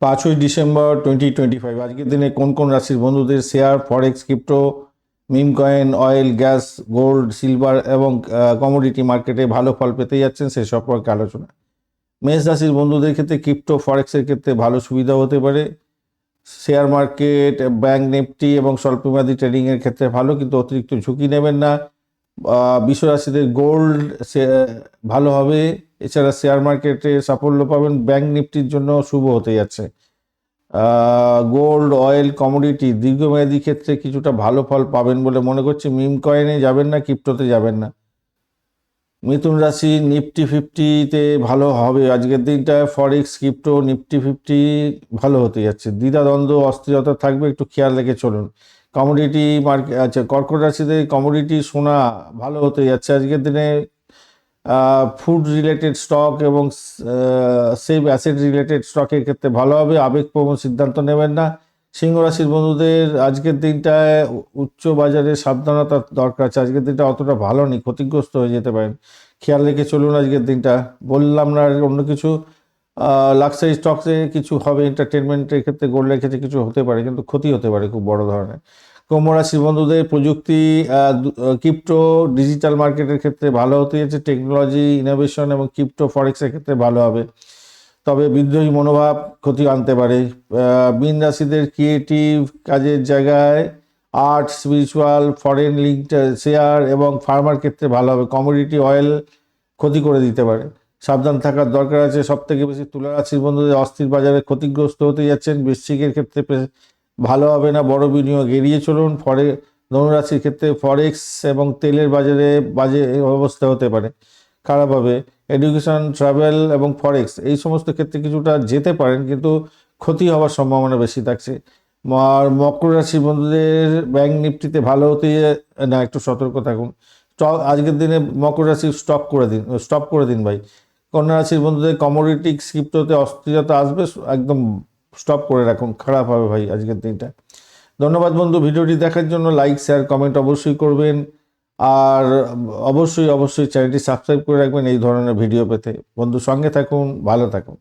5ই December 2025 আজকের দিনে কোন কোন রাশির বন্ধুদের share, forex, crypto, meme coin, oil, gas, gold, silver এবং কমোডিটি মার্কেটে ভালো ফল পেতে যাচ্ছেন সে সম্পর্কে আলোচনা। মেষ রাশির বন্ধুদের ক্ষেত্রে ক্রিপ্টো, ফরেক্সের ক্ষেত্রে ভালো সুবিধা হতে পারে। শেয়ার মার্কেট, ব্যাংক নিফটি এবং স্বল্পমেয়াদী ট্রেডিংয়ের ক্ষেত্রে ভালো, কিন্তু অতিরিক্ত ঝুঁকি নেবেন না। বিশ্ব রাশিদের গোল্ড ভালো হবে। এছাড়া শেয়ার মার্কেটে সাফল্য পাবেন। ব্যাংক নিফটির জন্য শুভ হতে যাচ্ছে। গোল্ড, অয়েল, কমোডিটি দীর্ঘমেয়াদী ক্ষেত্রে কিছুটা ভালো ফল পাবেন বলে মনে করছি। মিম কয়েনে যাবেন না, ক্রিপ্টোতে যাবেন না। মিথুন রাশি নিফটি 50-তে ভালো হবে আজকের দিনটা। ফরেক্স, ক্রিপ্টো, নিফটি 50 ভালো হতে যাচ্ছে। দ্বিধাদ্বন্দ্ব, অস্থিরতা থাকবে, একটু খেয়াল রেখে চলুন। কমোডিটি মার্কেট, আচ্ছা, কর্কট রাশিতে কমোডিটি সোনা ভালো হতে যাচ্ছে আজকের দিনে। ফুড রিলেটেড স্টক এবং সেভ অ্যাসেট রিলেটেড স্টকের ক্ষেত্রে ভালো হবে। আবেগপ্রবণ সিদ্ধান্ত নেবেন না। সিংহ রাশির বন্ধুদের আজকের দিনটায় উচ্চ বাজারে সাবধানতার দরকার আছে। আজকের দিনটা অতটা ভালো নেই, ক্ষতিগ্রস্ত হয়ে যেতে পারেন, খেয়াল রেখে চলুন আজকের দিনটা। বললাম না আর অন্য কিছু। লাক্সারি স্টকসে কিছু হবে, এন্টারটেনমেন্টের ক্ষেত্রে, গোল্ডের ক্ষেত্রে কিছু হতে পারে, কিন্তু ক্ষতি হতে পারে খুব বড় ধরনের। কুম্ভ রাশির বন্ধুদের প্রযুক্তি, ক্রিপ্টো, ডিজিটাল মার্কেটের ক্ষেত্রে ভালো হতে যাচ্ছে। টেকনোলজি, ইনোভেশন এবং ক্রিপ্টো, ফরেক্সের ক্ষেত্রে ভালো হবে, তবে বিদ্রোহী মনোভাব ক্ষতি আনতে পারে। মীন রাশিদের ক্রিয়েটিভ কাজের জায়গায়, art, spiritual, foreign linked share এবং ফার্মার ক্ষেত্রে ভালো হবে। কমোডিটি, অয়েল ক্ষতি করে দিতে পারে, সাবধান থাকার দরকার আছে। সব থেকে বেশি তুলা রাশির বন্ধুদের অস্থির বাজারে ক্ষতিগ্রস্ত হতে যাচ্ছেন। বৃশ্চিকের ক্ষেত্রে ভালো হবে না, বড় বিনিয়োগ এড়িয়ে চলুন। ধনুরাশির ক্ষেত্রে ফরেক্স এবং তেলের বাজারে বাজে অবস্থা হতে পারে, খারাপ হবে। এডুকেশন, ট্রাভেল এবং ফরেক্স এই সমস্ত ক্ষেত্রে কিছুটা যেতে পারেন, কিন্তু ক্ষতি হওয়ার সম্ভাবনা বেশি থাকছে। আর মকর রাশির বন্ধুদের ব্যাংক নিফটিতে ভালো হতে না, একটু সতর্ক থাকুন। স্টক আজকের দিনে মকর রাশি স্টপ করে দিন ভাই। কন্যা রাশির বন্ধুদের কমোডিটি, ক্রিপ্টোতে অস্থিরতা আসবে, একদম স্টপ করে রাখুন, খারাপ হবে ভাই আজকের দিনটা। ধন্যবাদ বন্ধু, ভিডিওটি দেখার জন্য। লাইক, শেয়ার, কমেন্ট অবশ্যই করবেন। আর অবশ্যই চ্যানেলটি সাবস্ক্রাইব করে রাখবেন এই ধরনের ভিডিও পেতে। বন্ধু, সঙ্গে থাকুন, ভালো থাকুন।